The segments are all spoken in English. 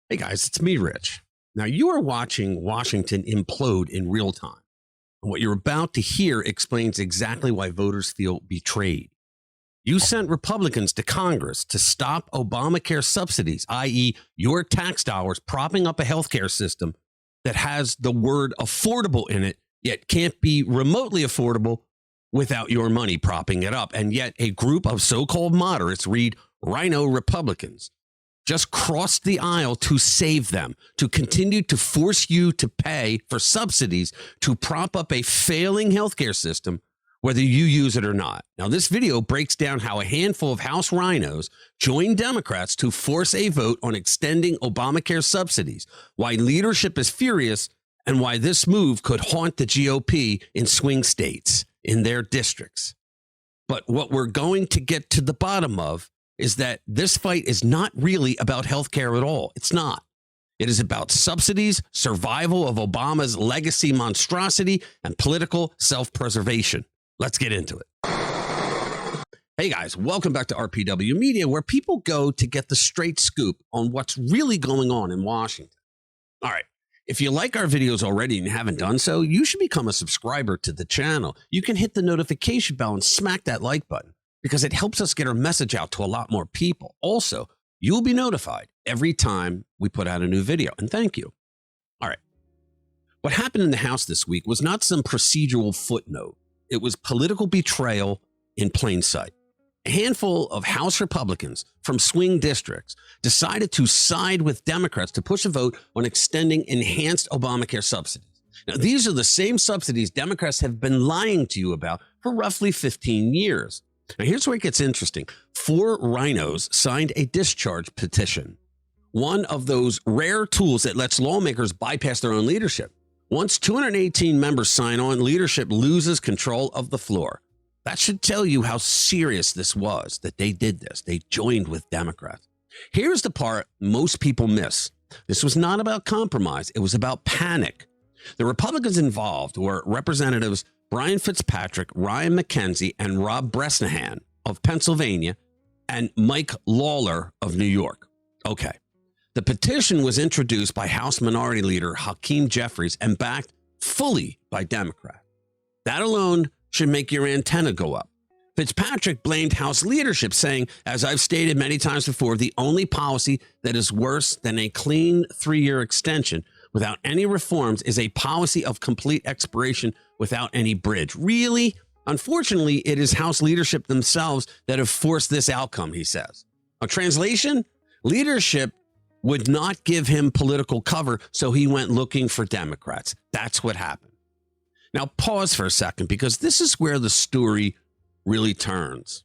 Hey guys, it's me, Rich. Now you are watching Washington implode in real time. And what you're about to hear explains exactly why voters feel betrayed. You sent Republicans to Congress to stop Obamacare subsidies, i.e., your tax dollars propping up a healthcare system that has the word affordable in it, yet can't be remotely affordable without your money propping it up. And yet a group of so-called moderates, read RINO Republicans, just crossed the aisle to save them, to continue to force you to pay for subsidies to prop up a failing healthcare system, whether you use it or not. Now, this video breaks down how a handful of House RINOs joined Democrats to force a vote on extending Obamacare subsidies, why leadership is furious, and why this move could haunt the GOP in swing states, in their districts. But what we're going to get to the bottom of is that this fight is not really about healthcare at all. It's not. It is about subsidies, survival of Obama's legacy monstrosity, and political self-preservation. Let's get into it. Hey guys, welcome back to RPW Media, where people go to get the straight scoop on what's really going on in Washington. All right. If you like our videos already and haven't done so, you should become a subscriber to the channel. You can hit the notification bell and smack that like button, because it helps us get our message out to a lot more people. Also, you'll be notified every time we put out a new video, and thank you. All right. What happened in the House this week was not some procedural footnote. It was political betrayal in plain sight. A handful of House Republicans from swing districts decided to side with Democrats to push a vote on extending enhanced Obamacare subsidies. Now, these are the same subsidies Democrats have been lying to you about for roughly 15 years. Now, here's where it gets interesting. 4 RINOs signed a discharge petition, one of those rare tools that lets lawmakers bypass their own leadership. Once 218 members sign on, leadership loses control of the floor. That should tell you how serious this was, that they did this. They joined with Democrats. Here's the part most people miss. This was not about compromise. It was about panic. The Republicans involved were Representatives Brian Fitzpatrick, Ryan McKenzie, and Rob Bresnahan of Pennsylvania, and Mike Lawler of New York. Okay. The petition was introduced by House Minority Leader Hakeem Jeffries and backed fully by Democrats. That alone should make your antenna go up. Fitzpatrick blamed House leadership, saying, as I've stated many times before, the only policy that is worse than a clean 3-year extension without any reforms is a policy of complete expiration without any bridge. Really? Unfortunately, it is House leadership themselves that have forced this outcome, he says. A translation? Leadership would not give him political cover, so he went looking for Democrats. That's what happened. Now, pause for a second, because this is where the story really turns.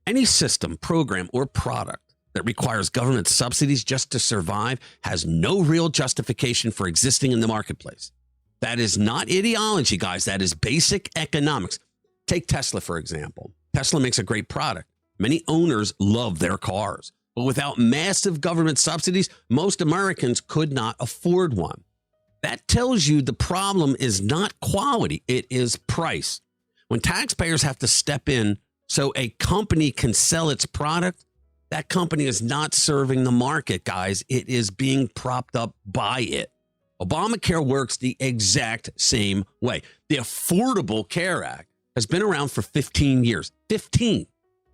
Any system, program, or product that requires government subsidies just to survive has no real justification for existing in the marketplace. That is not ideology, guys. That is basic economics. Take Tesla, for example. Tesla makes a great product. Many owners love their cars. But without massive government subsidies, most Americans could not afford one. That tells you the problem is not quality, it is price. When taxpayers have to step in so a company can sell its product, that company is not serving the market, guys. It is being propped up by it. Obamacare works the exact same way. The Affordable Care Act has been around for 15 years. 15.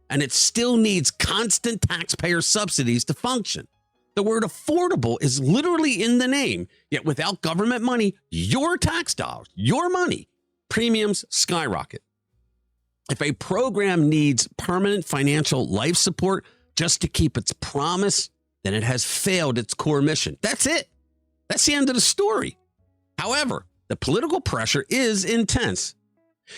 And it still needs constant taxpayer subsidies to function. The word affordable is literally in the name, yet without government money, your tax dollars, your money, premiums skyrocket. If a program needs permanent financial life support just to keep its promise, then it has failed its core mission. That's it. That's the end of the story. However, the political pressure is intense.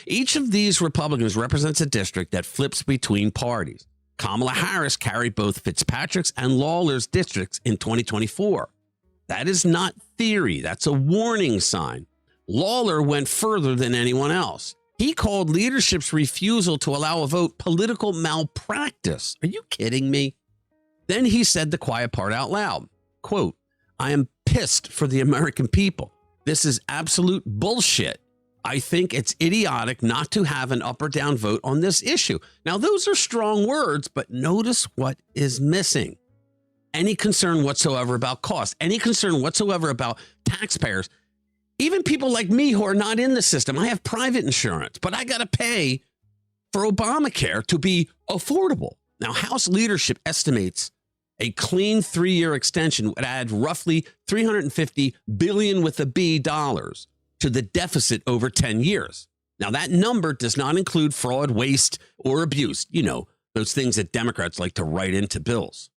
Each of these Republicans represents a district that flips between parties. Kamala Harris carried both Fitzpatrick's and Lawler's districts in 2024. That is not theory. That's a warning sign. Lawler went further than anyone else. He called leadership's refusal to allow a vote political malpractice. Are you kidding me? Then he said the quiet part out loud. Quote, I am pissed for the American people. This is absolute bullshit. I think it's idiotic not to have an up or down vote on this issue. Now, those are strong words, but notice what is missing. any concern whatsoever about cost, any concern whatsoever about taxpayers, even people like me who are not in the system. I have private insurance, but I got to pay for Obamacare to be affordable. Now, House leadership estimates a clean 3-year extension would add roughly $350 billion with a B dollars to the deficit over 10 years. Now, that number does not include fraud, waste, or abuse. You know, those things that Democrats like to write into bills.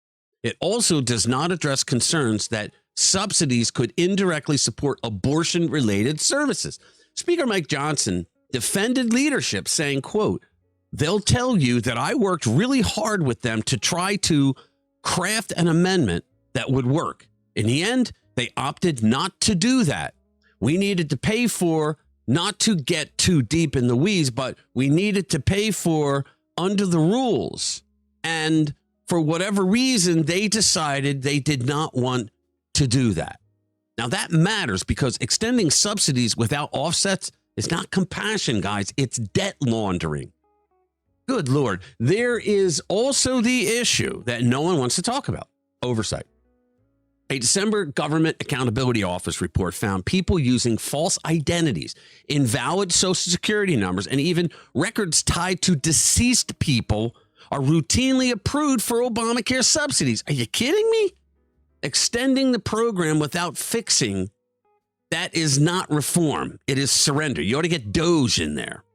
It also does not address concerns that subsidies could indirectly support abortion-related services. Speaker Mike Johnson defended leadership, saying, quote, "They'll tell you that I worked really hard with them to try to craft an amendment that would work. In the end, they opted not to do that. We needed to pay for, not to get too deep in the weeds, but we needed to pay for under the rules. And for whatever reason, they decided they did not want to do that." Now, that matters because extending subsidies without offsets is not compassion, guys. It's debt laundering. Good Lord. There is also the issue that no one wants to talk about: oversight. A December Government Accountability Office report found people using false identities, invalid Social Security numbers, and even records tied to deceased people are routinely approved for Obamacare subsidies. Are you kidding me? Extending the program without fixing, that is not reform. It is surrender. You ought to get Doge in there.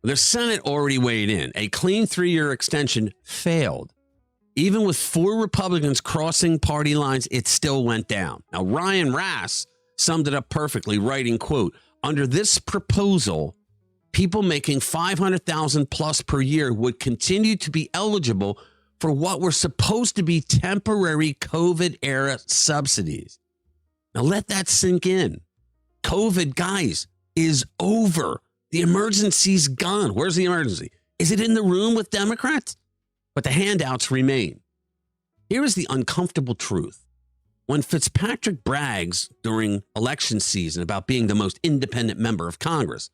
The Senate already weighed in. A clean 3-year extension failed. Even with 4 Republicans crossing party lines, it still went down. Now, Ryan Rass summed it up perfectly, writing, quote, "Under this proposal, people making $500,000 plus per year would continue to be eligible for what were supposed to be temporary COVID-era subsidies." Now, let that sink in. COVID, guys, is over. The emergency's gone. Where's the emergency? Is it in the room with Democrats? But the handouts remain. Here is the uncomfortable truth. When Fitzpatrick brags during election season about being the most independent member of Congress,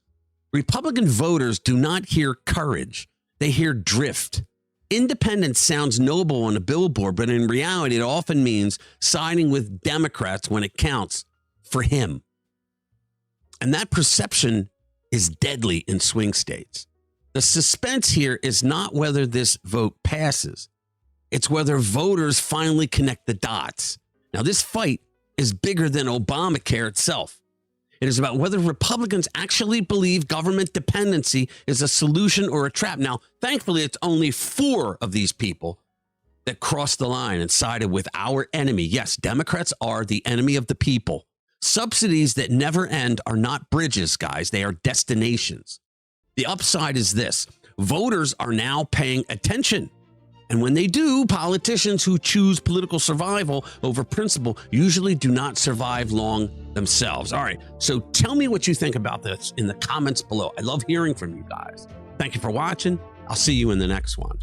Republican voters do not hear courage. They hear drift. Independence sounds noble on a billboard, but in reality, it often means siding with Democrats when it counts for him. And that perception is deadly in swing states. The suspense here is not whether this vote passes. It's whether voters finally connect the dots. Now, this fight is bigger than Obamacare itself. It is about whether Republicans actually believe government dependency is a solution or a trap. Now, thankfully, it's only 4 of these people that crossed the line and sided with our enemy. Yes, Democrats are the enemy of the people. Subsidies that never end are not bridges, guys. They are destinations. The upside is this: voters are now paying attention. And when they do, politicians who choose political survival over principle usually do not survive long themselves. All right, so tell me what you think about this in the comments below. I love hearing from you guys. Thank you for watching. I'll see you in the next one.